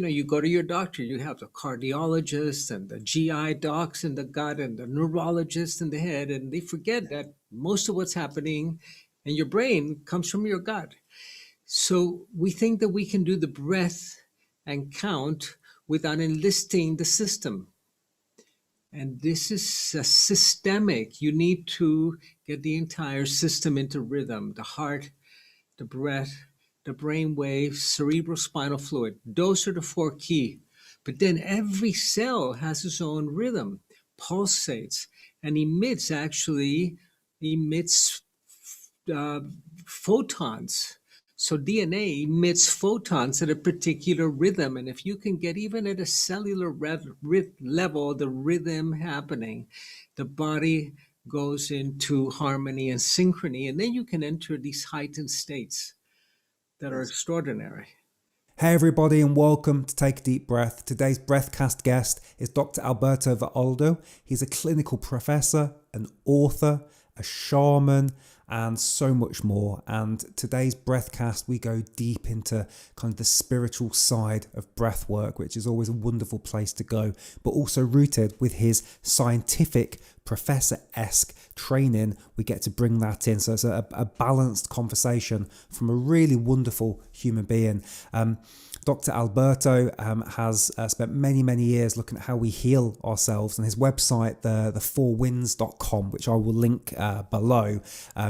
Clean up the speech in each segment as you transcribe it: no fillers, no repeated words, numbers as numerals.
you go to your doctor, you have the cardiologist and the GI docs in the gut and the neurologist in the head, and they forget that most of what's happening in your brain comes from your gut. So we think that we can do the breath and count without enlisting the system. And this is systemic. You need to get the entire system into rhythm: the heart, the breath, the brain waves, cerebrospinal fluid. Those are the four key. But then every cell has its own rhythm, pulsates, and emits photons. So DNA emits photons at a particular rhythm. And if you can get even at a cellular level, the rhythm happening, the body goes into harmony and synchrony. And then you can enter these heightened states that are extraordinary. Hey everybody, and welcome to Take a Deep Breath. Today's Breathcast guest is Dr. Alberto Villoldo. He's a clinical professor, an author, a shaman, and so much more. And today's Breathcast, we go deep into kind of the spiritual side of breath work, which is always a wonderful place to go, but also rooted with his scientific professor-esque training. We get to bring that in. So it's a balanced conversation from a really wonderful human being. Dr. Alberto has spent many years looking at how we heal ourselves, and his website, the4winds.com, which I will link below.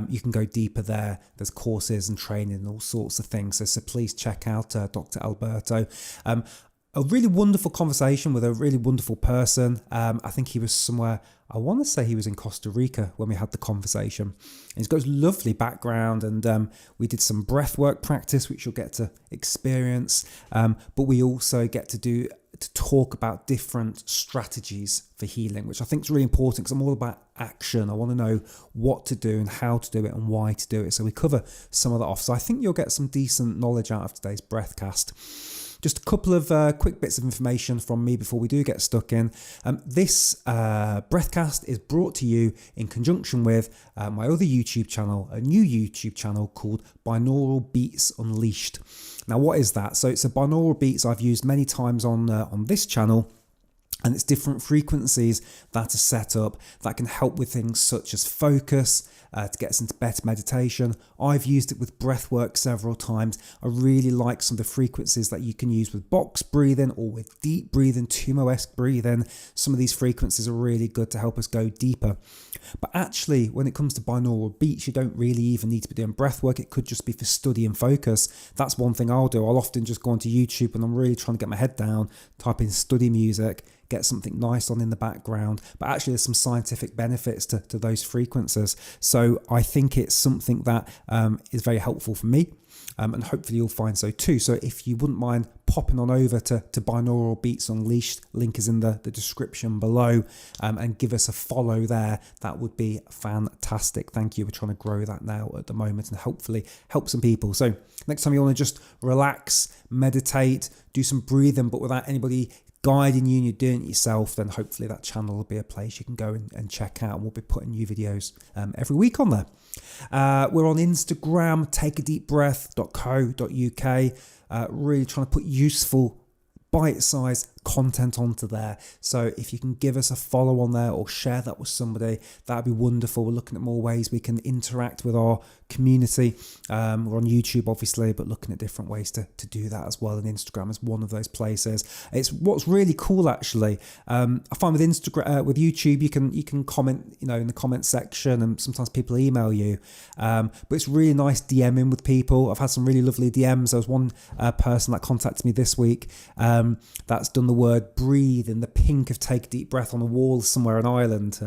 You can go deeper there. There's courses and training and all sorts of things. So please check out Dr. Alberto. A really wonderful conversation with a really wonderful person. I think he was somewhere, I want to say he was in Costa Rica when we had the conversation. And he's got his lovely background, and we did some breathwork practice, which you'll get to experience. But we also get to talk about different strategies for healing, which I think is really important because I'm all about action. I want to know what to do and how to do it and why to do it. So we cover some of that off. So I think you'll get some decent knowledge out of today's Breathcast. Just a couple of quick bits of information from me before we do get stuck in. This Breathcast is brought to you in conjunction with my other YouTube channel, a new YouTube channel called Binaural Beats Unleashed. Now, what is that? So it's a binaural beats I've used many times on this channel. And it's different frequencies that are set up that can help with things such as focus, to get us into better meditation. I've used it with breath work several times. I really like some of the frequencies that you can use with box breathing or with deep breathing, Tumo-esque breathing. Some of these frequencies are really good to help us go deeper. But actually, when it comes to binaural beats, you don't really even need to be doing breath work. It could just be for study and focus. That's one thing I'll do. I'll often just go onto YouTube when I'm really trying to get my head down, type in study music, get something nice on in the background. But actually there's some scientific benefits to those frequencies. So I think it's something that is very helpful for me. And hopefully you'll find so too. So if you wouldn't mind popping on over to Binaural Beats Unleashed, link is in the description below, and give us a follow there. That would be fantastic. Thank you. We're trying to grow that now at the moment and hopefully help some people. So next time you want to just relax, meditate, do some breathing, but without anybody guiding you and you're doing it yourself, then hopefully that channel will be a place you can go and check out, and we'll be putting new videos every week on there. We're on Instagram, takeadeepbreath.co.uk, really trying to put useful bite-sized content onto there. So if you can give us a follow on there or share that with somebody, that'd be wonderful. We're looking at more ways we can interact with our community. We're on YouTube obviously, but looking at different ways to do that as well, and Instagram is one of those places. It's what's really cool actually. I find with Instagram, with YouTube, you can comment, in the comment section, and sometimes people email you, but it's really nice DMing with people. I've had some really lovely DMs. There was one person that contacted me this week that's done the word breathe in the pink of Take a Deep Breath on a wall somewhere in Ireland.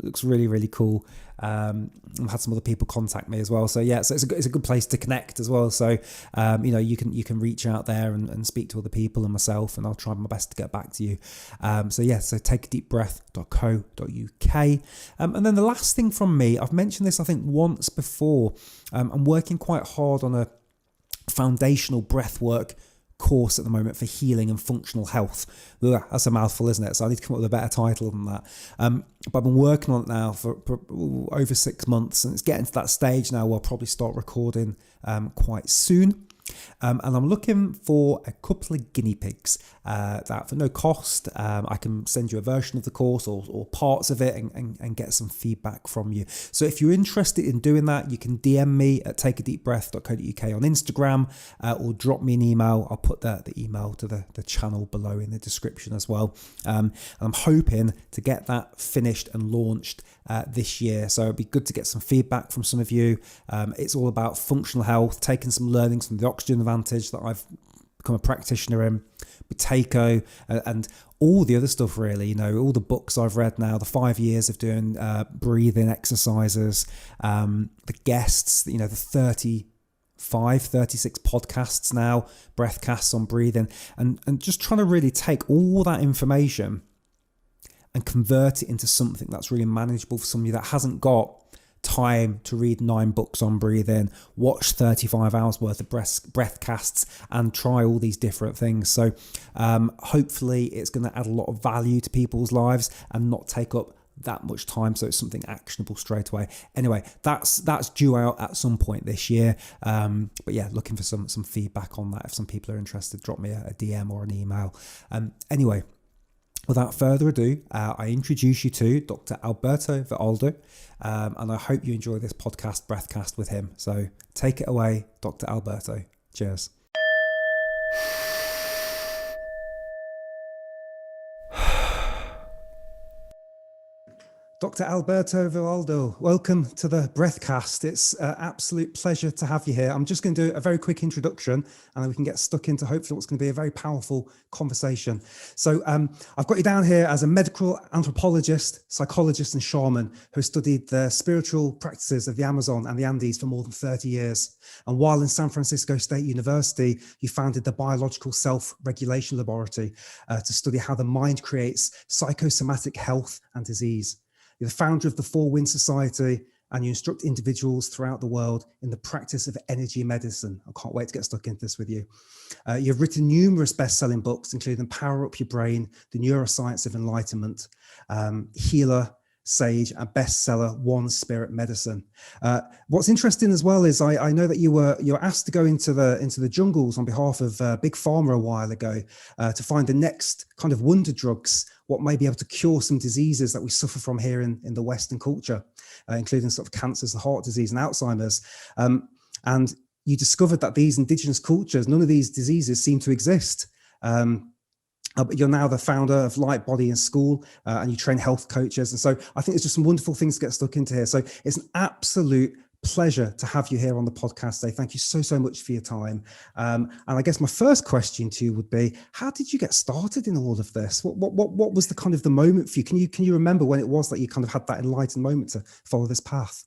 Looks really cool. I've had some other people contact me as well. So yeah, so it's a good place to connect as well. So you can reach out there and speak to other people and myself, and I'll try my best to get back to you. So takeadeepbreath.co.uk. And then the last thing from me, I've mentioned this I think once before. I'm working quite hard on a foundational breathwork course at the moment for healing and functional health. That's a mouthful, isn't it? So I need to come up with a better title than that. But I've been working on it now for over 6 months, and it's getting to that stage now where I'll probably start recording quite soon. And I'm looking for a couple of guinea pigs that for no cost, I can send you a version of the course or parts of it and get some feedback from you. So if you're interested in doing that, you can DM me at takeadeepbreath.co.uk on Instagram or drop me an email. I'll put the email to the channel below in the description as well. And I'm hoping to get that finished and launched this year. So it'd be good to get some feedback from some of you. It's all about functional health, taking some learnings from the oxygen advantage that I've become a practitioner in, Buteyko, and all the other stuff really, you know, all the books I've read now, the 5 years of doing breathing exercises, the guests, you know, the 36 podcasts now, breathcasts on breathing, and just trying to really take all that information and convert it into something that's really manageable for somebody that hasn't got time to read 9 books on breathing, watch 35 hours worth of breathcasts, and try all these different things. So hopefully it's going to add a lot of value to people's lives and not take up that much time, so it's something actionable straight away. Anyway, that's due out at some point this year, but yeah, looking for some feedback on that. If some people are interested, drop me a DM or an email. Anyway, without further ado, I introduce you to Dr. Alberto Villoldo, and I hope you enjoy this podcast, Breathcast, with him. So take it away, Dr. Alberto. Cheers. Dr. Alberto Villoldo, welcome to the Breathcast. It's an absolute pleasure to have you here. I'm just going to do a very quick introduction and then we can get stuck into hopefully what's going to be a very powerful conversation. So I've got you down here as a medical anthropologist, psychologist and shaman who studied the spiritual practices of the Amazon and the Andes for more than 30 years. And while in San Francisco State University, you founded the Biological Self-Regulation Laboratory to study how the mind creates psychosomatic health and disease. You're the founder of the Four Winds Society, and you instruct individuals throughout the world in the practice of energy medicine. I can't wait to get stuck into this with you. You've written numerous best-selling books, including Power Up Your Brain, The Neuroscience of Enlightenment, Healer, Sage, and bestseller One Spirit Medicine. What's interesting as well is I know that you were asked to go into the jungles on behalf of Big Pharma a while ago to find the next kind of wonder drugs, what may be able to cure some diseases that we suffer from here in the Western culture, including sort of cancers and heart disease and Alzheimer's. And you discovered that these indigenous cultures, none of these diseases seem to exist. But you're now the founder of Light, Body and School, and you train health coaches. And so I think there's just some wonderful things to get stuck into here. So it's an absolute pleasure to have you here on the podcast today. Thank you so much for your time. And I guess my first question to you would be, how did you get started in all of this? What was the kind of the moment for you? Can you remember when it was that you kind of had that enlightened moment to follow this path?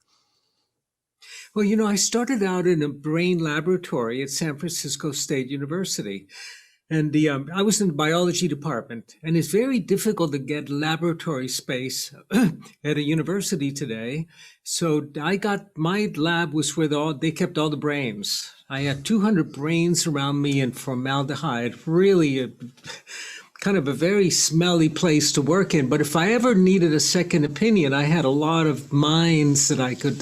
Well, you know, I started out in a brain laboratory at San Francisco State University. And I was in the biology department, and it's very difficult to get laboratory space at a university today. So my lab was where they kept all the brains. I had 200 brains around me in formaldehyde, really kind of a very smelly place to work in. But if I ever needed a second opinion, I had a lot of minds that I could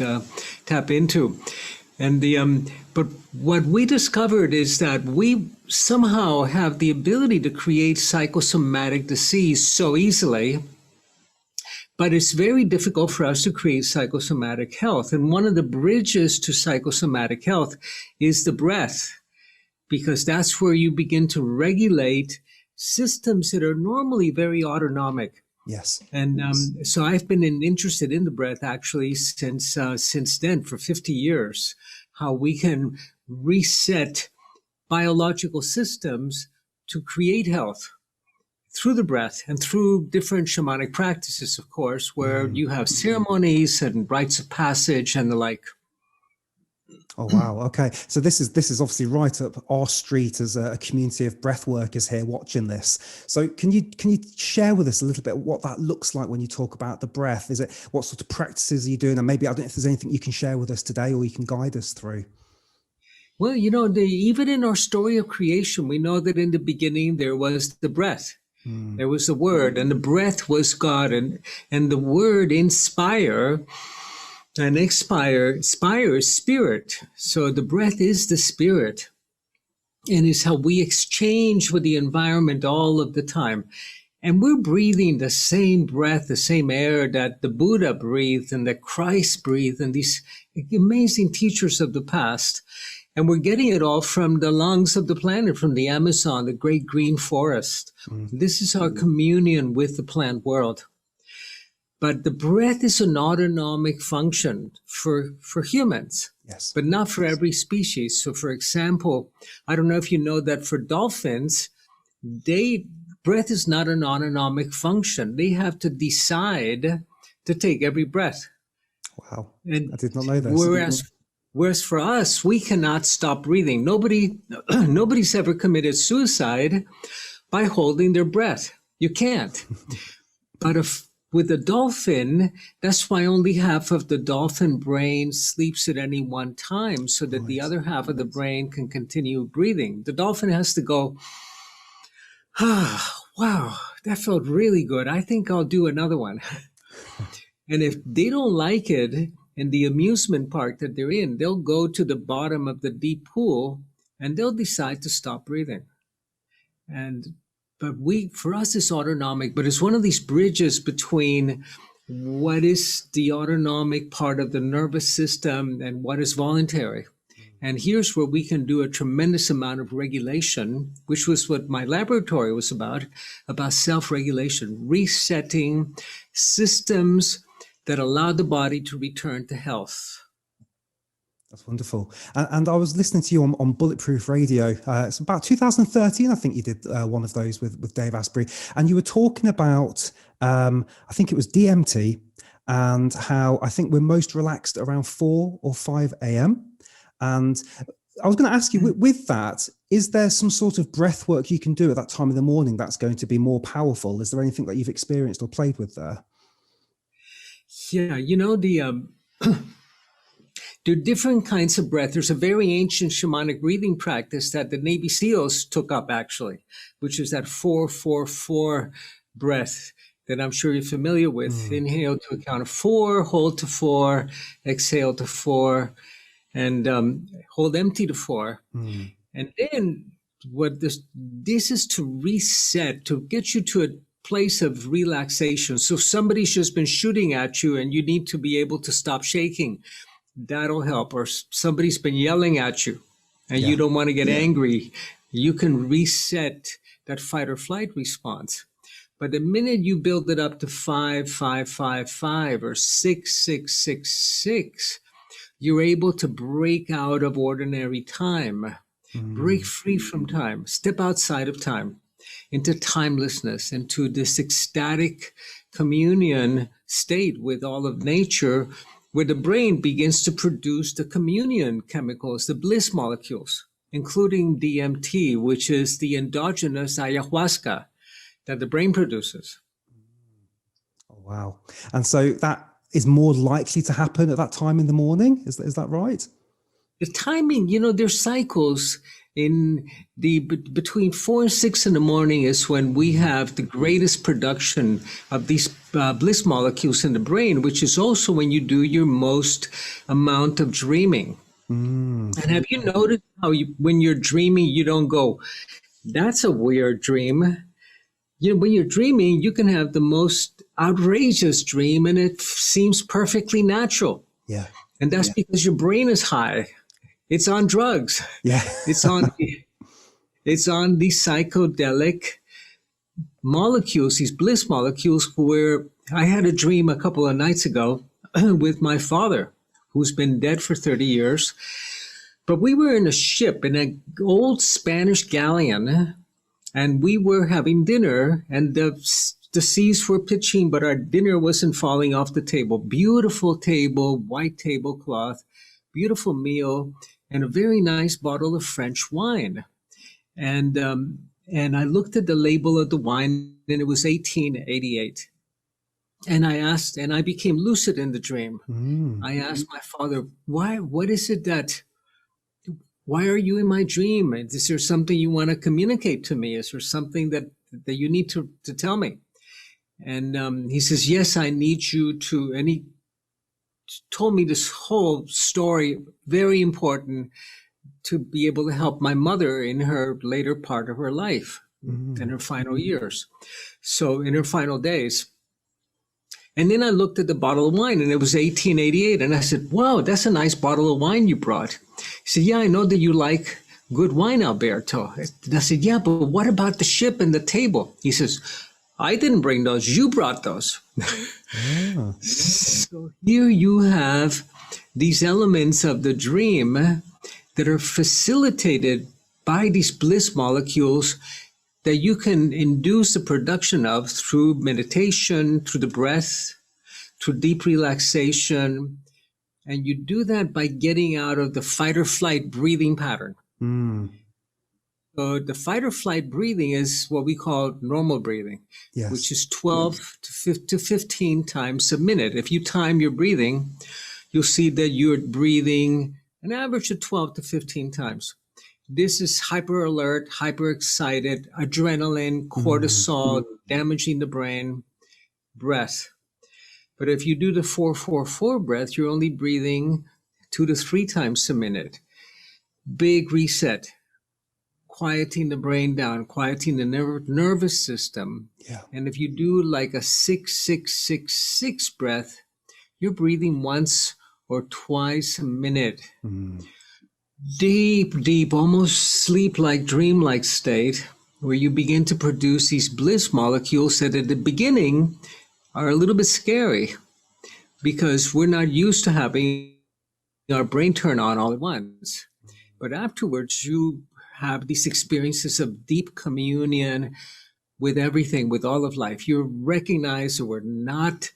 tap into. And but what we discovered is that we somehow have the ability to create psychosomatic disease so easily, but it's very difficult for us to create psychosomatic health. And one of the bridges to psychosomatic health is the breath, because that's where you begin to regulate systems that are normally very autonomic. Yes. And so I've been interested in the breath actually since then for 50 years, how we can reset biological systems to create health through the breath and through different shamanic practices, of course, where you have ceremonies and rites of passage and the like. Oh, wow. Okay. So this is obviously right up our street as a community of breath workers here watching this. So can you share with us a little bit what that looks like when you talk about the breath? Is it, what sort of practices are you doing? And maybe, I don't know if there's anything you can share with us today or you can guide us through. Well, you know, even in our story of creation, we know that in the beginning there was the breath. There was the word, and the breath was God, and the word inspire and expire is spirit. So the breath is the spirit. and it's how we exchange with the environment all of the time. And we're breathing the same breath, the same air that the Buddha breathed and that Christ breathed and these amazing teachers of the past. And we're getting it all from the lungs of the planet, from the Amazon, the great green forest. This is our communion with the plant world. But the breath is an autonomic function for humans, Yes. but not for every species. So, for example, I don't know if you know that for dolphins, breath is not an autonomic function. They have to decide to take every breath. Wow. And I did not know this. Whereas for us, we cannot stop breathing. Nobody's ever committed suicide by holding their breath. You can't. But with a dolphin, that's why only half of the dolphin brain sleeps at any one time, so that the other half of the brain can continue breathing. The dolphin has to go, wow, that felt really good. I think I'll do another one. And if they don't like it in the amusement park that they're in, they'll go to the bottom of the deep pool and they'll decide to stop breathing. But for us, it's autonomic, but it's one of these bridges between what is the autonomic part of the nervous system and what is voluntary. And here's where we can do a tremendous amount of regulation, which was what my laboratory was about self-regulation, resetting systems that allow the body to return to health. That's wonderful. And I was listening to you on Bulletproof Radio. It's about 2013, I think you did one of those with Dave Asprey. And you were talking about, I think it was DMT, and how I think we're most relaxed around 4 or 5 a.m. And I was going to ask you, with that, is there some sort of breath work you can do at that time of the morning that's going to be more powerful? Is there anything that you've experienced or played with there? Yeah, there are different kinds of breath. There's a very ancient shamanic breathing practice that the Navy SEALs took up, actually, which is that 4-4-4 breath that I'm sure you're familiar with. Inhale to a count of 4, hold to 4, exhale to 4, and hold empty to 4. And then this is to reset, to get you to a place of relaxation. So if somebody's just been shooting at you and you need to be able to stop shaking, that'll help. Or somebody's been yelling at you and you don't want to get angry, you can reset that fight or flight response. But the minute you build it up to 5-5-5-5 or 6-6-6-6, you're able to break out of ordinary time, break free from time, step outside of time into timelessness, into this ecstatic communion state with all of nature, where the brain begins to produce the communion chemicals, the bliss molecules, including DMT, which is the endogenous ayahuasca that the brain produces. Oh, wow. And so that is more likely to happen at that time in the morning? Is that right? The timing, there's cycles. In between 4 and 6 in the morning is when we have the greatest production of these bliss molecules in the brain, which is also when you do your most amount of dreaming. And have you noticed how when you're dreaming, you don't go, that's a weird dream? When you're dreaming, you can have the most outrageous dream and it seems perfectly natural. Yeah. And that's because your brain is high. It's on drugs. Yeah. It's on the psychedelic molecules, these bliss molecules, where I had a dream a couple of nights ago with my father, who's been dead for 30 years. But we were in a ship, in an old Spanish galleon, and we were having dinner, and the seas were pitching, but our dinner wasn't falling off the table. Beautiful table, white tablecloth, beautiful meal, and a very nice bottle of French wine. And I looked at the label of the wine, and it was 1888. And I became lucid in the dream. I asked my father, why are you in my dream? Is there something you want to communicate to me? Is there something that you need to tell me? And he says, yes, I need you to, and he told me this whole story, very important, to be able to help my mother in her later part of her life, in her final years. So in her final days. And then I looked at the bottle of wine and it was 1888. And I said, wow, that's a nice bottle of wine you brought. He said, yeah, I know that you like good wine, Alberto. And I said, yeah, but what about the ship and the table? He says, I didn't bring those. You brought those. Ah. So here you have these elements of the dream that are facilitated by these bliss molecules that you can induce the production of through meditation, through the breath, through deep relaxation. And you do that by getting out of the fight or flight breathing pattern. So the fight or flight breathing is what we call normal breathing, Yes. which is 12 to 15 times a minute. If you time your breathing, you'll see that you're breathing an average of 12 to 15 times. This is hyper alert, hyper excited, adrenaline, cortisol, damaging the brain, breath. But if you do the 4-4-4 breath, you're only breathing 2 to 3 times a minute. Big reset, quieting the brain down, quieting the nervous system. Yeah. And if you do like a 6-6-6-6 breath, you're breathing once or twice a minute. Deep, almost sleep-like, dream-like state where you begin to produce these bliss molecules that at the beginning are a little bit scary because we're not used to having our brain turn on all at once. But afterwards, you have these experiences of deep communion with everything, with all of life. You recognize that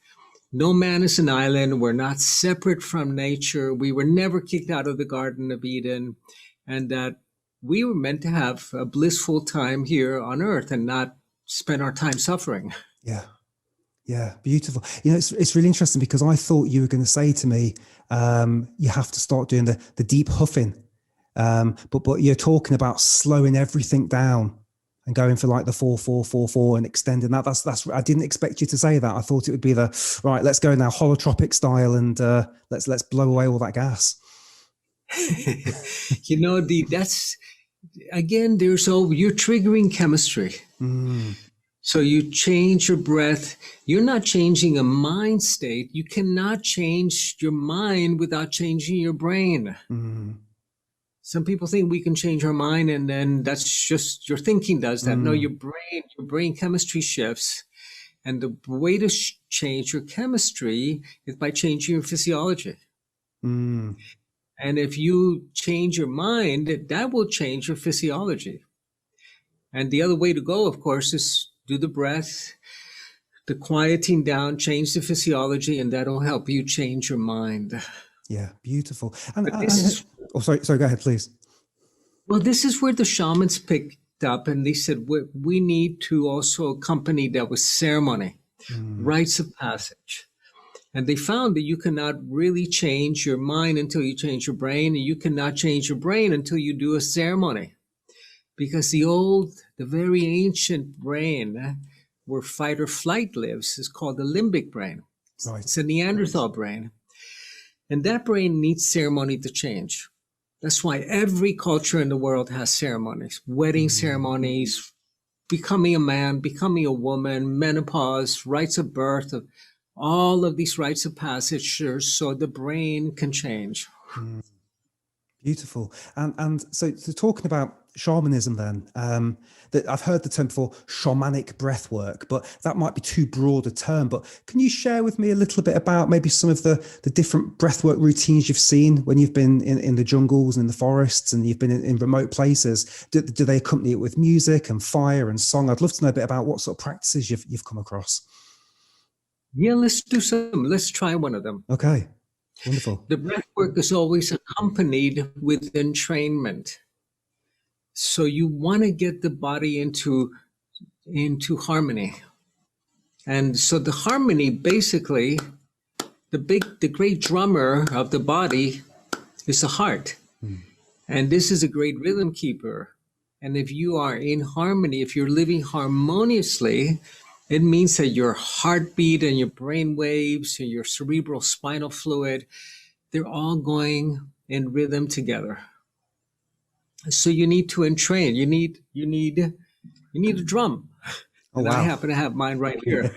no man is an island. We're not separate from nature. We were never kicked out of the Garden of Eden, and that we were meant to have a blissful time here on earth and not spend our time suffering. Yeah. Yeah. Beautiful. You know, it's really interesting because I thought you were going to say to me, you have to start doing the deep huffing. But you're talking about slowing everything down and going for like the 4-4-4-4 and extending that. That's I didn't expect you to say that. I thought it would be right, let's go now holotropic style and let's blow away all that gas. You know, that's again, you're triggering chemistry. So you change your breath. You're not changing a mind state. You cannot change your mind without changing your brain. Some people think we can change our mind and then that's just your thinking does that. No, your brain chemistry shifts. And the way to change your chemistry is by changing your physiology. And if you change your mind, that will change your physiology. And the other way to go, of course, is do the breath, the quieting down, change the physiology, and that'll help you change your mind. Yeah, beautiful. Sorry, go ahead, please. Well, this is where the shamans picked up and they said, we need to also accompany that with ceremony, rites of passage. And they found that you cannot really change your mind until you change your brain, and you cannot change your brain until you do a ceremony. Because the very ancient brain where fight or flight lives is called the limbic brain. Right. It's a Neanderthal brain. And that brain needs ceremony to change. That's why every culture in the world has ceremonies, wedding ceremonies, becoming a man, becoming a woman, menopause, rites of birth, all of these rites of passage so the brain can change. Beautiful. And so talking about shamanism then, that I've heard the term before, shamanic breathwork, but that might be too broad a term. But can you share with me a little bit about maybe some of the different breathwork routines you've seen when you've been in the jungles and in the forests and you've been in remote places? Do they accompany it with music and fire and song? I'd love to know a bit about what sort of practices you've come across. Yeah, let's do some. Let's try one of them. Okay, wonderful. The breathwork is always accompanied with entrainment. So you want to get the body into harmony. And so the harmony, basically, the great drummer of the body is the heart. And this is a great rhythm keeper. And if you are in harmony, if you're living harmoniously, it means that your heartbeat and your brain waves and your cerebral spinal fluid, they're all going in rhythm together. So you need to entrain. You need a drum. Oh, And I wow. happen to have mine right here.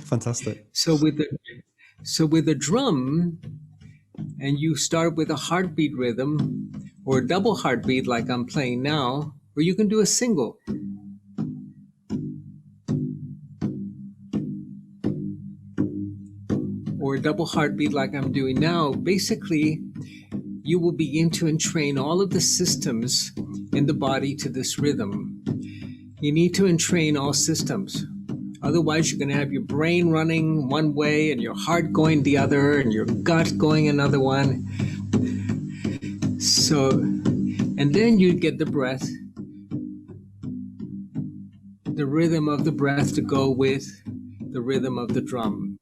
Fantastic. So with the drum, and you start with a heartbeat rhythm or a double heartbeat like I'm playing now, or you can do a single. Or a double heartbeat like I'm doing now. Basically, you will begin to entrain all of the systems in the body to this rhythm. You need to entrain all systems. Otherwise, you're going to have your brain running one way and your heart going the other and your gut going another one. So, and then you get the breath, the rhythm of the breath to go with the rhythm of the drum.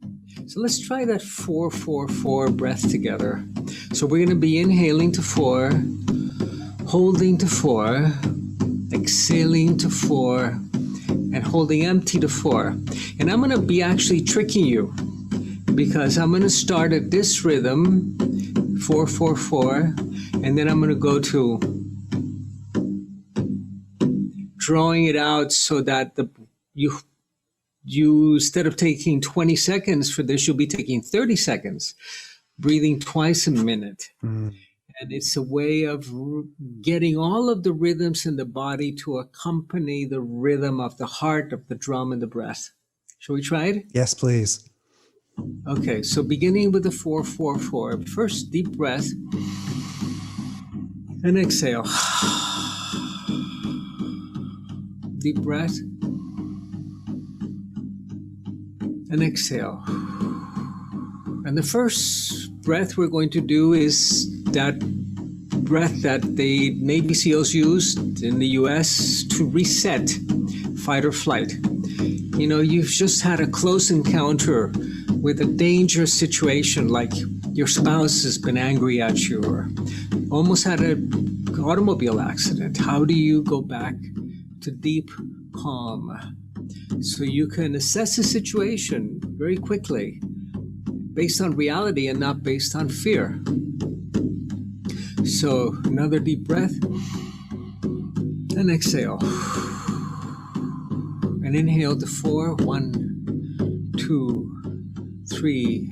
So let's try that 4-4-4 breath together. So we're going to be inhaling to 4, holding to 4, exhaling to 4, and holding empty to 4. And I'm going to be actually tricking you because I'm going to start at this rhythm, 4-4-4, and then I'm going to go to drawing it out so that you instead of taking 20 seconds for this, you'll be taking 30 seconds, breathing twice a minute. And it's a way of getting all of the rhythms in the body to accompany the rhythm of the heart, of the drum, and the breath. Shall we try it? Yes, please. Okay, so beginning with the 4-4-4. First, deep breath. And exhale. Deep breath. And exhale. And the first breath we're going to do is that breath that the Navy SEALs used in the US to reset fight or flight. You know, you've just had a close encounter with a dangerous situation, like your spouse has been angry at you or almost had an automobile accident. How do you go back to deep calm so you can assess the situation very quickly based on reality and not based on fear? So another deep breath and exhale. And inhale to 4. 1, 2, 3,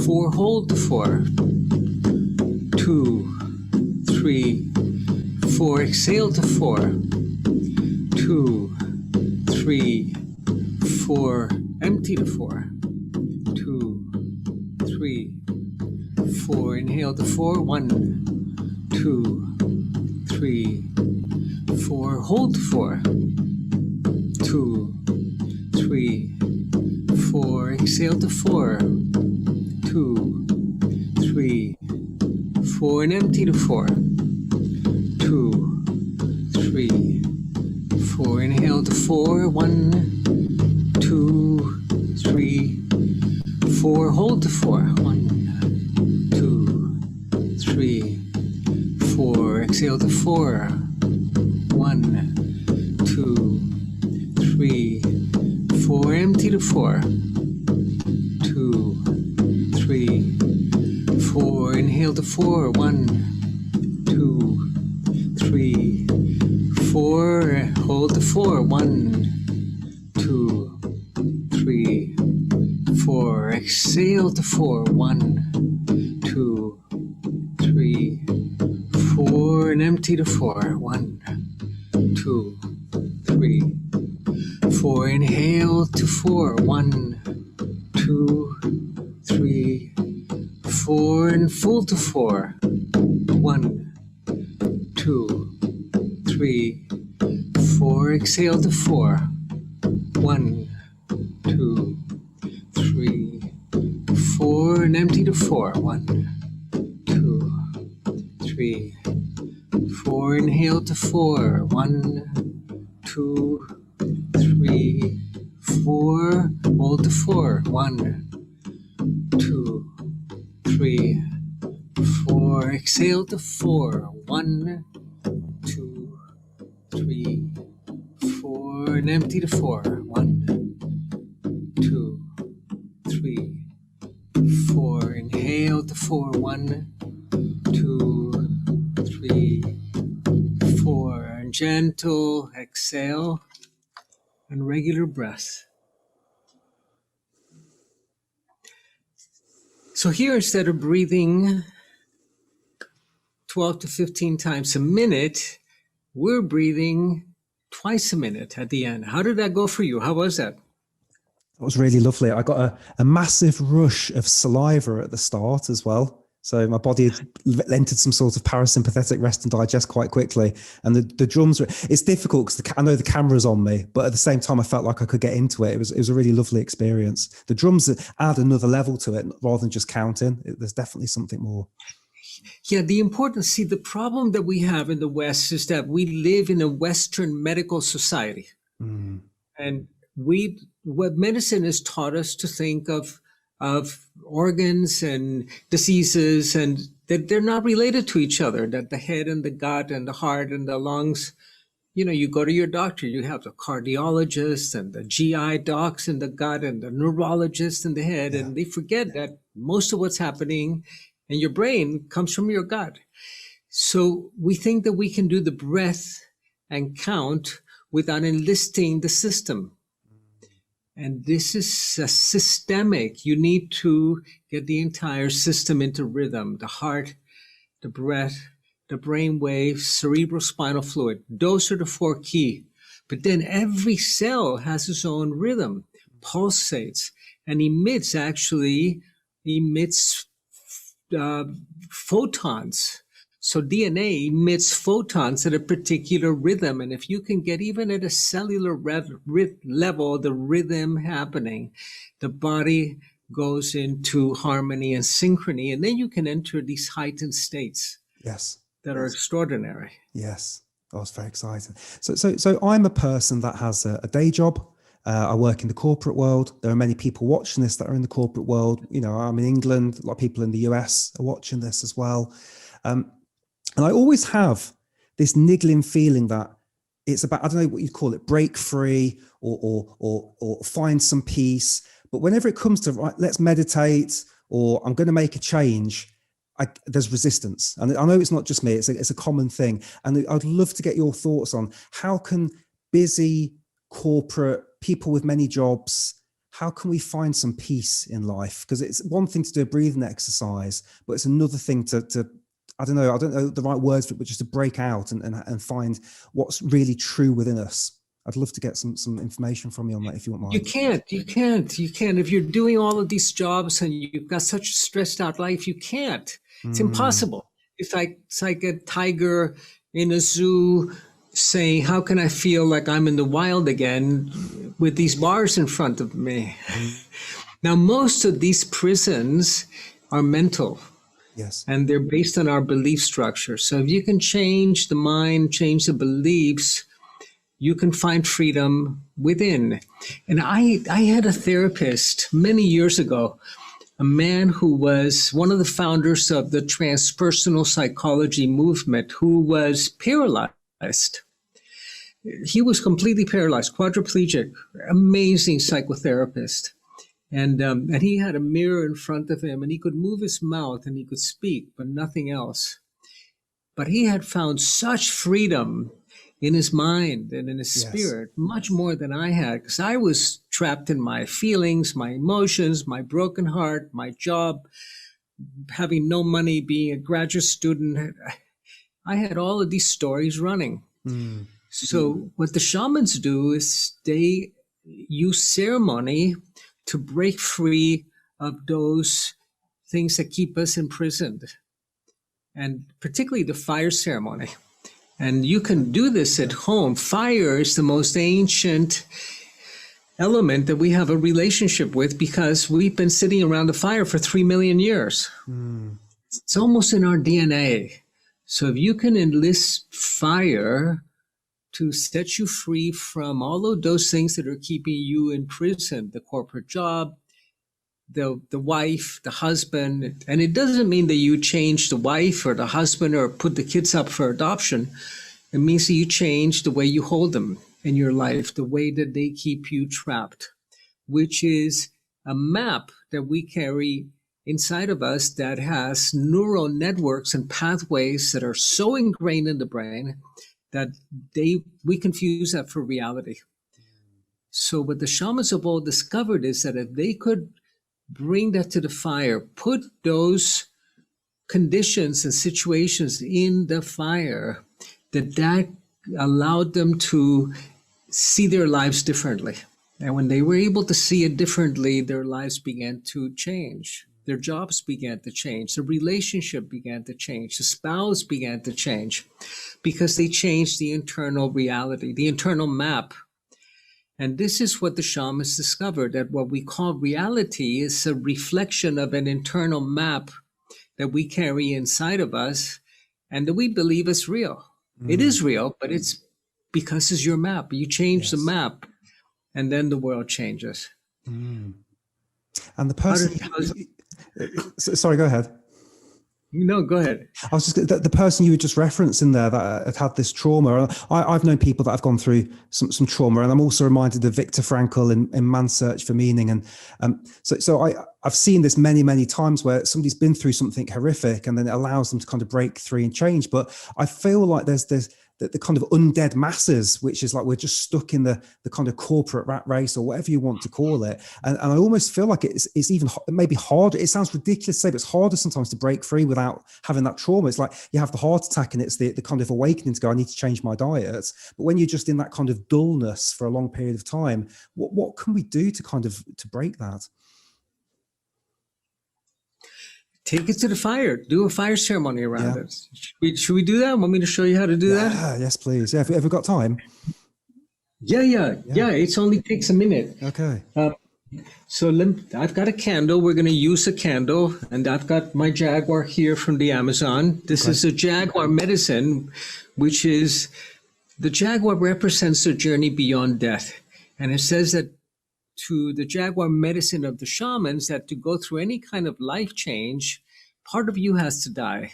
4. Hold to 4. 2, 3, 4. Exhale to 4. 2, 3, 4. Empty to 4. 2, 3, 4. Inhale to 4. 1, 2, 3, 4. Hold to 4. 2, 3, 4. Exhale to 4. 2, 3, 4. And empty to 4. 2, 3, 4. Inhale to 4. 1, 2, 3, 4. Hold to 4. 1, 2, 3, 4. Exhale to 4. 1, 2, 3, 4. Empty to 4. 2, 3, 4. Inhale to 4. 1, 2, 3, 4. Hold to 4. 1, 2, 3, 4. Exhale to 4. 1, 2, 3, 4. And empty to 4. 1, 2, 3, 4. Inhale to 4. 1, 2, 3, 4. And full to 4. 1, 2, 3, 4. Exhale to 4. 1, 2, 3, 4. And empty to 4. 1, 2, 3, 4. Inhale to 4. 1, 2, 3, 4. Hold to 4. 1, 2, 3, 4. Exhale to 4. 1, 2, 3, 4. And empty to 4. 1, 2, 3, 4. Inhale to 4. 1, 2, 3, gentle exhale and regular breath. So here, instead of breathing 12 to 15 times a minute, we're breathing twice a minute at the end. How did that go for you? How was that? That was really lovely. I got a massive rush of saliva at the start as well. So my body had entered some sort of parasympathetic rest and digest quite quickly. And the drums were, it's difficult because I know the camera's on me, but at the same time, I felt like I could get into it. It was a really lovely experience. The drums add another level to it rather than just counting. There's definitely something more. Yeah, the problem that we have in the West is that we live in a Western medical society. And what medicine has taught us to think of organs and diseases, and that they're not related to each other, that the head and the gut and the heart and the lungs, you go to your doctor, you have the cardiologist and the GI docs in the gut and the neurologist in the head, and they forget that most of what's happening in your brain comes from your gut. So we think that we can do the breath and count without enlisting the system. And this is systemic. You need to get the entire system into rhythm: the heart, the breath, the brain waves, cerebrospinal fluid. Those are the four key. But then every cell has its own rhythm, pulsates, and emits photons. So DNA emits photons at a particular rhythm. And if you can get even at a cellular level, the rhythm happening, the body goes into harmony and synchrony. And then you can enter these heightened states that are extraordinary. Yes. That was very exciting. So I'm a person that has a day job. I work in the corporate world. There are many people watching this that are in the corporate world. I'm in England. A lot of people in the US are watching this as well. And I always have this niggling feeling that it's about, I don't know what you call it, break free or find some peace. But whenever it comes to, right, let's meditate, or I'm going to make a change, there's resistance. And I know it's not just me, it's a common thing. And I'd love to get your thoughts on how can busy corporate people with many jobs, how can we find some peace in life? Because it's one thing to do a breathing exercise, but it's another thing to I don't know the right words for it, but just to break out and find what's really true within us. I'd love to get some information from you on that, if you won't mind. You can't. If you're doing all of these jobs and you've got such a stressed out life, you can't. It's impossible. It's like a tiger in a zoo saying, how can I feel like I'm in the wild again with these bars in front of me? Now, most of these prisons are mental. Yes. And they're based on our belief structure. So if you can change the mind, change the beliefs, you can find freedom within. And I had a therapist many years ago, a man who was one of the founders of the transpersonal psychology movement, who was paralyzed. He was completely paralyzed, quadriplegic, amazing psychotherapist. And he had a mirror in front of him, and he could move his mouth and he could speak, but nothing else. But he had found such freedom in his mind and in his spirit, much more than I had, because I was trapped in my feelings, my emotions, my broken heart, my job, having no money, being a graduate student. I had all of these stories running. So what the shamans do is they use ceremony to break free of those things that keep us imprisoned, and particularly the fire ceremony. And you can do this at home. Fire is the most ancient element that we have a relationship with, because we've been sitting around the fire for 3 million years. It's almost in our DNA. So if you can enlist fire to set you free from all of those things that are keeping you in prison, the corporate job, the wife, the husband. And it doesn't mean that you change the wife or the husband or put the kids up for adoption. It means that you change the way you hold them in your life, the way that they keep you trapped, which is a map that we carry inside of us that has neural networks and pathways that are so ingrained in the brain that we confuse that for reality. So what the shamans of old discovered is that if they could bring that to the fire, put those conditions and situations in the fire, that allowed them to see their lives differently. And when they were able to see it differently, their lives began to change. Their jobs began to change. The relationship began to change. The spouse began to change because they changed the internal reality, the internal map. And this is what the shamans discovered, that what we call reality is a reflection of an internal map that we carry inside of us and that we believe is real. It is real, but it's because it's your map. You change the map, and then the world changes. And the person... Sorry, go ahead. No, go ahead. I was just the person you were just referencing there that had this trauma. I've known people that have gone through some trauma, and I'm also reminded of Viktor Frankl in Man's Search for Meaning. And so I've seen this many times where somebody's been through something horrific, and then it allows them to kind of break free and change. But I feel like there's the kind of undead masses, which is like we're just stuck in the kind of corporate rat race or whatever you want to call it. And I almost feel like it's even maybe harder. It sounds ridiculous to say, but it's harder sometimes to break free without having that trauma. It's like you have the heart attack and it's the kind of awakening to go, I need to change my diet. But when you're just in that kind of dullness for a long period of time, what can we do to break that? Take it to the fire. Do a fire ceremony around it. Should we do that? Want me to show you how to do that? Yes, please. Yeah, have we ever got time? Yeah. It only takes a minute. Okay. So I've got a candle. We're going to use a candle, and I've got my jaguar here from the Amazon. This is a jaguar medicine, which is the jaguar represents the journey beyond death, and it says that to the jaguar medicine of the shamans that to go through any kind of life change, part of you has to die.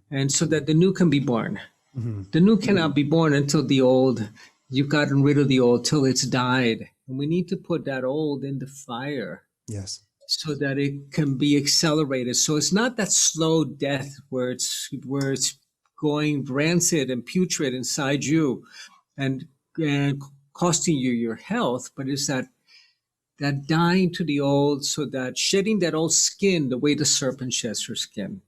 And so that the new can be born. The new cannot be born until you've gotten rid of the old till it's died. And we need to put that old in the fire. Yes. So that it can be accelerated. So it's not that slow death where it's going rancid and putrid inside you and costing you your health, but it's that dying to the old, so that shedding that old skin the way the serpent sheds her skin.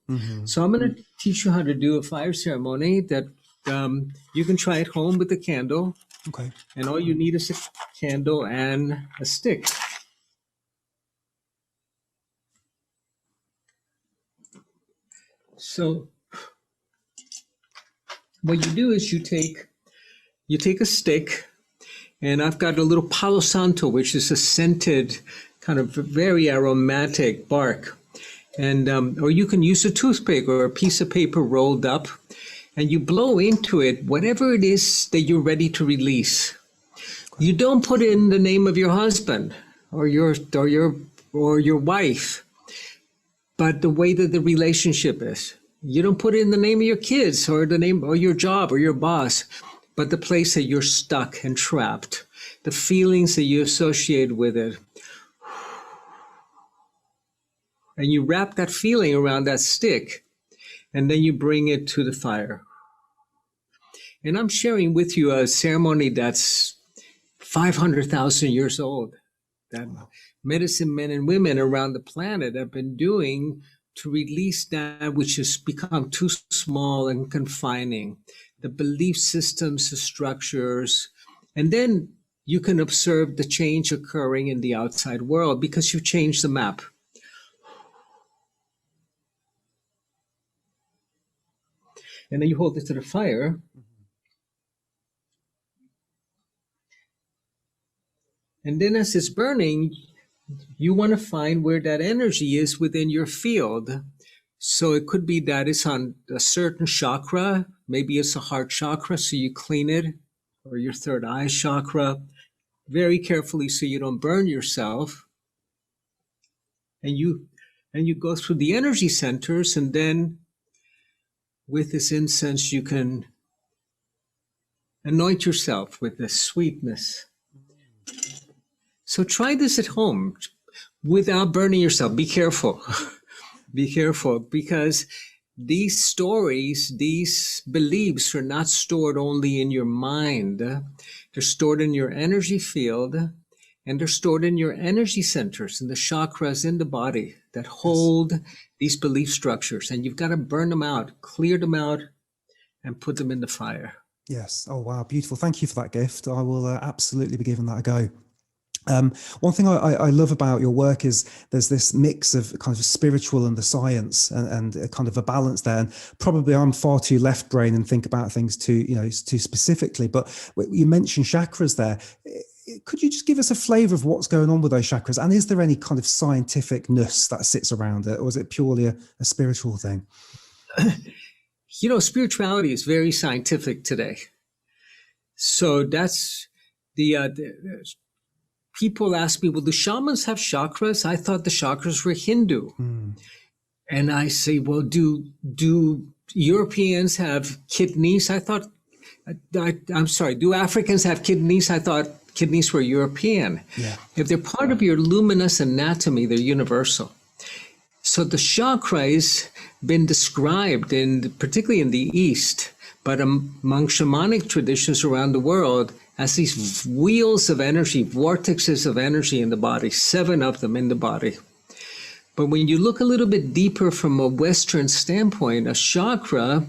So I'm going to teach you how to do a fire ceremony that you can try at home with a candle. Okay. And all you need is a candle and a stick. So what you do is you take a stick, and I've got a little Palo Santo, which is a scented, kind of very aromatic bark. And or you can use a toothpick or a piece of paper rolled up, and you blow into it whatever it is that you're ready to release. You don't put in the name of your husband or your wife, but the way that the relationship is. You don't put in the name of your kids or the name or your job or your boss, but the place that you're stuck and trapped, the feelings that you associate with it. And you wrap that feeling around that stick, and then you bring it to the fire. And I'm sharing with you a ceremony that's 500,000 years old, that medicine men and women around the planet have been doing to release that which has become too small and confining, the belief systems, the structures, and then you can observe the change occurring in the outside world because you've changed the map. And then you hold it to the fire. And then as it's burning, you want to find where that energy is within your field. So it could be that it's on a certain chakra. Maybe it's a heart chakra, so you clean it, or your third eye chakra, very carefully so you don't burn yourself. And you go through the energy centers, and then with this incense, you can anoint yourself with the sweetness. So try this at home without burning yourself. Be careful. Be careful, because these stories, these beliefs are not stored only in your mind. They're stored in your energy field, and they're stored in your energy centers and the chakras in the body that hold these belief structures. And you've got to burn them out, clear them out, and put them in the fire. Yes. Oh, wow. Beautiful. Thank you for that gift. I will absolutely be giving that a go. One thing I love about your work is there's this mix of kind of spiritual and the science and a kind of a balance there. And probably I'm far too left brain and think about things too specifically. But you mentioned chakras there. Could you just give us a flavor of what's going on with those chakras? And is there any kind of scientificness that sits around it, or is it purely a spiritual thing? Spirituality is very scientific today. So that's the people ask me, well, do shamans have chakras? I thought the chakras were Hindu. And I say, well, do Europeans have kidneys? Do Africans have kidneys? I thought kidneys were European. Yeah. If they're part of your luminous anatomy, they're universal. So the chakra has been described, particularly in the East, but among shamanic traditions around the world, as these wheels of energy, vortexes of energy in the body, 7 of them in the body. But when you look a little bit deeper from a Western standpoint, a chakra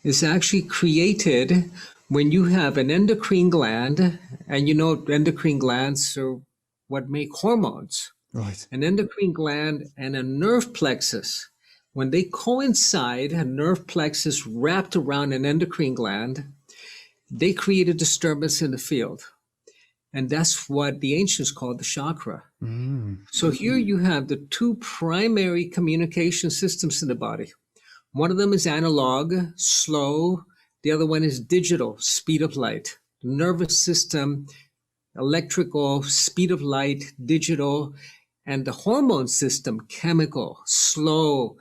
is actually created when you have an endocrine gland, and endocrine glands are what make hormones. Right. An endocrine gland and a nerve plexus, when they coincide, a nerve plexus wrapped around an endocrine gland, they create a disturbance in the field. And that's what the ancients called the chakra. So here you have the 2 primary communication systems in the body. One of them is analog, slow. The other one is digital, speed of light. The nervous system, electrical, speed of light, digital. And the hormone system, chemical, slow,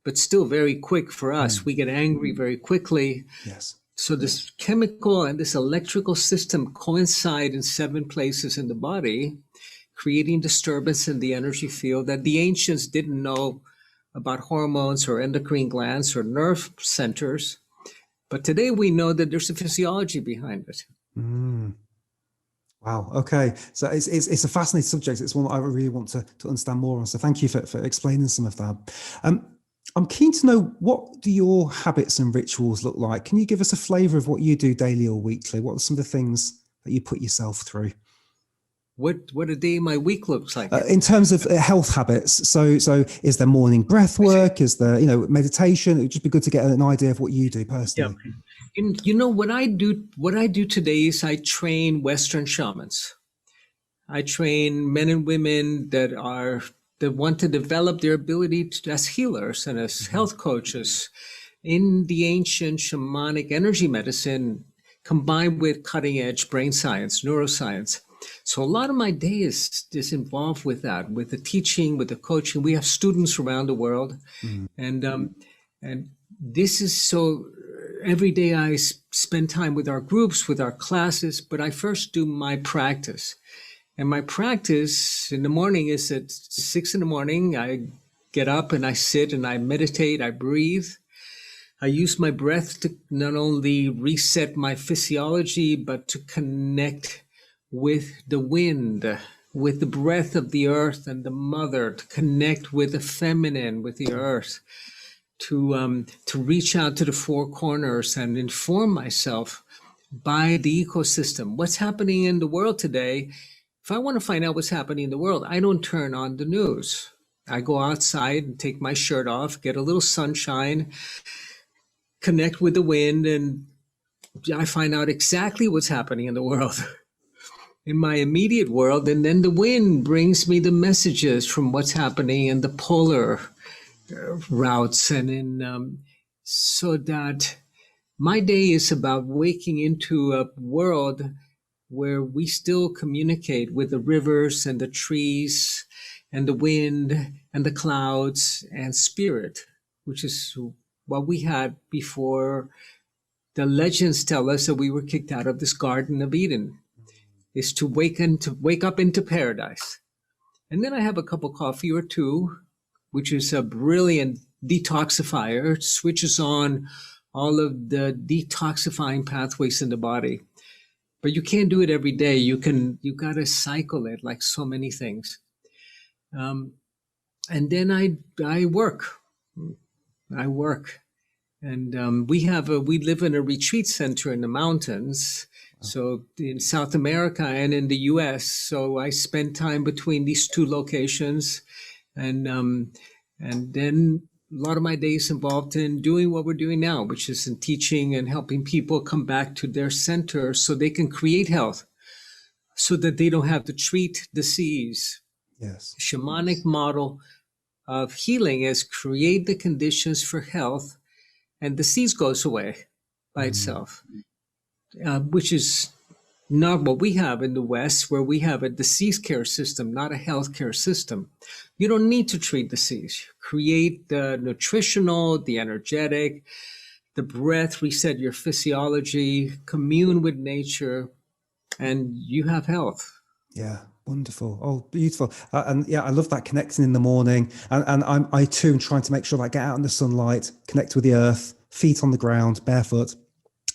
but still very quick for us. We get angry very quickly. Yes. So this chemical and this electrical system coincide in 7 places in the body, creating disturbance in the energy field that the ancients didn't know about hormones or endocrine glands or nerve centers. But today we know that there's a physiology behind it. Wow. Okay. So it's a fascinating subject. It's one that I really want to understand more on. So thank you for explaining some of that. I'm keen to know, what do your habits and rituals look like? Can you give us a flavor of what you do daily or weekly? What are some of the things that you put yourself through? What a day in my week looks like. In terms of health habits. So is there morning breath work? Is there, meditation? It would just be good to get an idea of what you do personally. Yeah. What I do today is I train Western shamans. I train men and women that want to develop their ability as healers and as health coaches in the ancient shamanic energy medicine combined with cutting edge brain science, neuroscience. So a lot of my day is involved with that, with the teaching, with the coaching. We have students around the world. And this is so every day I spend time with our groups, with our classes, but I first do my practice. And my practice in the morning is at 6 a.m. I get up and I sit and I meditate, I breathe. I use my breath to not only reset my physiology, but to connect with the wind, with the breath of the earth and the mother, to connect with the feminine, with the earth, to reach out to the 4 corners and inform myself by the ecosystem. What's happening in the world today? If I want to find out what's happening in the world, I don't turn on the news. I go outside and take my shirt off, get a little sunshine, connect with the wind, and I find out exactly what's happening in the world, in my immediate world. And then the wind brings me the messages from what's happening in the polar routes. And so that my day is about waking into a world where we still communicate with the rivers and the trees and the wind and the clouds and spirit, which is what we had before the legends tell us that we were kicked out of this Garden of Eden, is to wake up into paradise. And then I have a cup of coffee or 2, which is a brilliant detoxifier. It switches on all of the detoxifying pathways in the body. But you can't do it every day. You got to cycle it like so many things. And then I work. And we live in a retreat center in the mountains. So in South America and in the US. So I spend time between these two locations. And then a lot of my days involved in doing what we're doing now, which is in teaching and helping people come back to their center so they can create health, so that they don't have to treat disease. Yes. Shamanic model of healing is create the conditions for health, and disease goes away by itself, which is not what we have in the West, where we have a disease care system, not a health care system. You don't need to treat disease. Create the nutritional, the energetic, the breath, reset your physiology, commune with nature, and you have health. Yeah, wonderful. Oh, beautiful. And yeah, I love that connecting in the morning. And I too am trying to make sure that I get out in the sunlight, connect with the earth, feet on the ground, barefoot.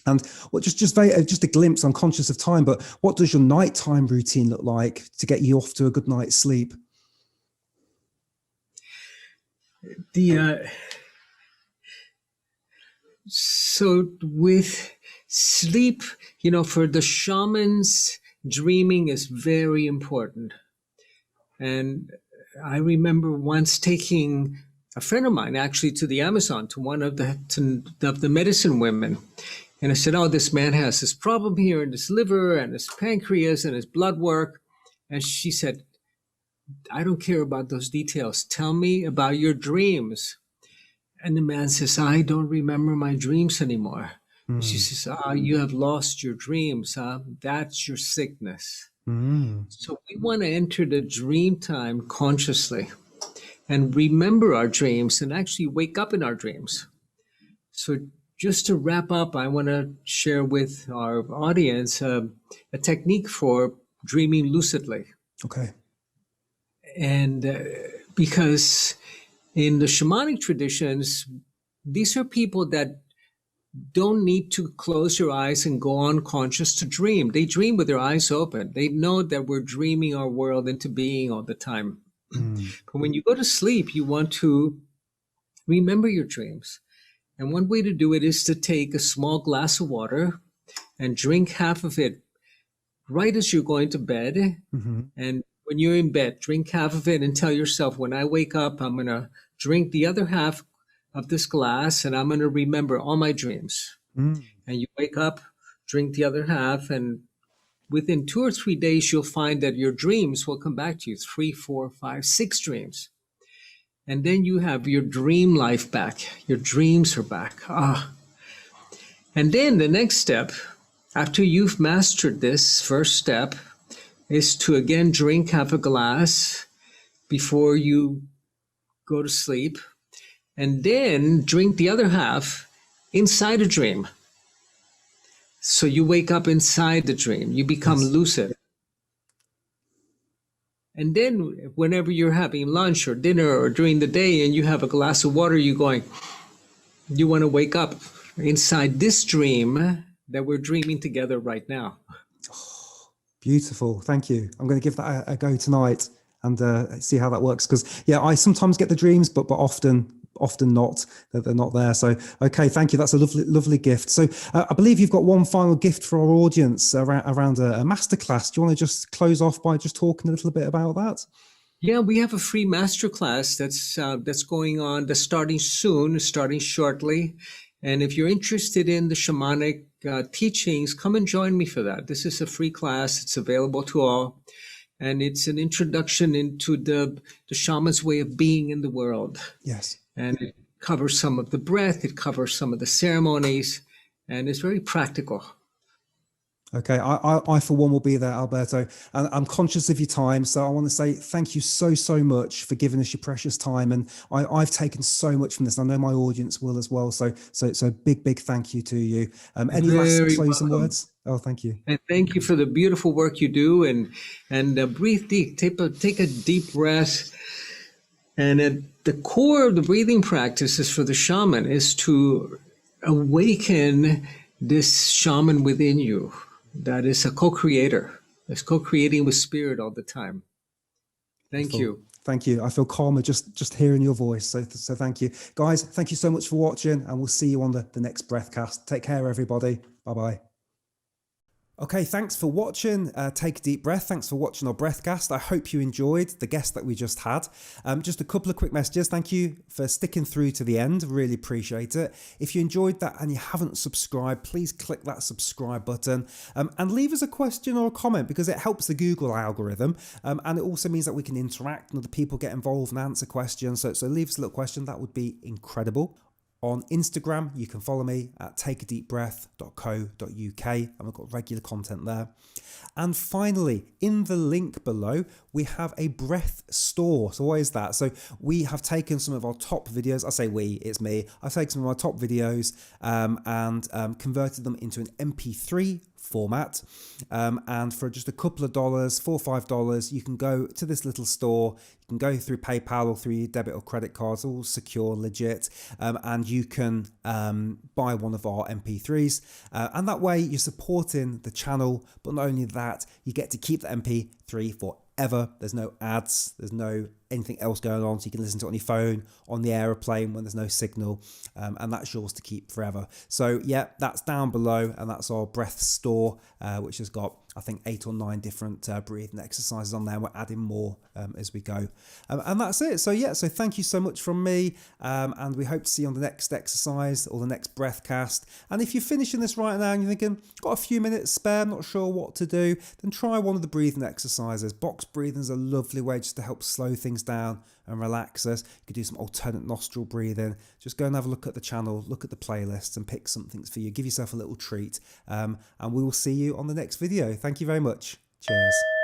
And what just a glimpse, I'm conscious of time, but what does your nighttime routine look like to get you off to a good night's sleep? So with sleep, for the shamans, dreaming is very important. And I remember once taking a friend of mine actually to the Amazon, to one of the medicine women. And I said, oh, this man has this problem here in his liver and his pancreas and his blood work. And she said, I don't care about those details. Tell me about your dreams. And the man says, I don't remember my dreams anymore. She says, you have lost your dreams. That's your sickness. So we want to enter the dream time consciously and remember our dreams and actually wake up in our dreams. So just to wrap up, I want to share with our audience a technique for dreaming lucidly. Okay. And because in the shamanic traditions, these are people that don't need to close your eyes and go unconscious to dream. They dream with their eyes open. They know that we're dreaming our world into being all the time. But when you go to sleep, you want to remember your dreams. And one way to do it is to take a small glass of water and drink half of it right as you're going to bed. And when you're in bed, drink half of it and tell yourself, when I wake up, I'm going to drink the other half of this glass and I'm going to remember all my dreams. And you wake up, drink the other half, and within 2 or 3 days, you'll find that your dreams will come back to you, 3, 4, 5, 6 dreams. And then you have your dream life back. Your dreams are back. And then the next step, after you've mastered this first step, is to again drink half a glass before you go to sleep. And then drink the other half inside a dream. So you wake up inside the dream. You become lucid. And then whenever you're having lunch or dinner or during the day and you have a glass of water, you want to wake up inside this dream that we're dreaming together right now. Oh, beautiful. Thank you. I'm going to give that a go tonight and see how that works. Because, yeah, I sometimes get the dreams, but often not, that they're not there. So, okay, thank you. That's a lovely gift. So I believe you've got one final gift for our audience around a masterclass. Do you want to just close off by just talking a little bit about that? Yeah, we have a free masterclass that's going on, that's starting soon, starting shortly. And if you're interested in the shamanic teachings, come and join me for that. This is a free class. It's available to all. And it's an introduction into the shaman's way of being in the world. Yes. And it covers some of the breath, it covers some of the ceremonies, and it's very practical. Okay, I for one will be there, Alberto, and I'm conscious of your time, so I want to say thank you so much for giving us your precious time, and I've taken so much from this, and I know my audience will as well. So big thank you to you. Any last closing words? Oh, thank you. And thank you for the beautiful work you do, and breathe deep. Take a deep breath. And at the core of the breathing practices for the shaman is to awaken this shaman within you that is a co-creator, is co-creating with spirit all the time. Thank you. Thank you. I feel calmer just hearing your voice. So thank you. Guys, thank you so much for watching, and we'll see you on the next Breathcast. Take care, everybody. Bye-bye. Okay, thanks for watching. Take a deep breath. Thanks for watching our Breathcast. I hope you enjoyed the guest that we just had. Just a couple of quick messages. Thank you for sticking through to the end. Really appreciate it. If you enjoyed that and you haven't subscribed, please click that subscribe button and leave us a question or a comment, because it helps the Google algorithm. And it also means that we can interact and other people get involved and answer questions. So leave us a little question. That would be incredible. On Instagram, you can follow me at takeadeepbreath.co.uk, and we've got regular content there. And finally, in the link below, we have a breath store. So what is that? So we have taken some of our top videos. I say we, it's me. I've taken some of my top videos and converted them into an MP3 format, and for just a couple of dollars, $4 or $5, you can go to this little store. You can go through PayPal or through your debit or credit cards, all secure, legit, and you can buy one of our MP3s, and that way you're supporting the channel. But not only that, you get to keep the MP3 forever. There's no ads, there's no anything else going on, so you can listen to it on your phone, on the aeroplane when there's no signal, and that's yours to keep forever. So yeah, that's down below, and that's our breath store, which has got, I think, 8 or 9 different breathing exercises on there. We're adding more as we go, and that's it. So yeah, so thank you so much from me, and we hope to see you on the next exercise or the next Breathcast. And if you're finishing this right now and you're thinking, got a few minutes spare, I'm not sure what to do, then try one of the breathing exercises. Box breathing is a lovely way just to help slow things down and relax us. You could do some alternate nostril breathing. Just go and have a look at the channel, look at the playlists, and pick something for you. Give yourself a little treat, and we will see you on the next video. Thank you very much. Cheers.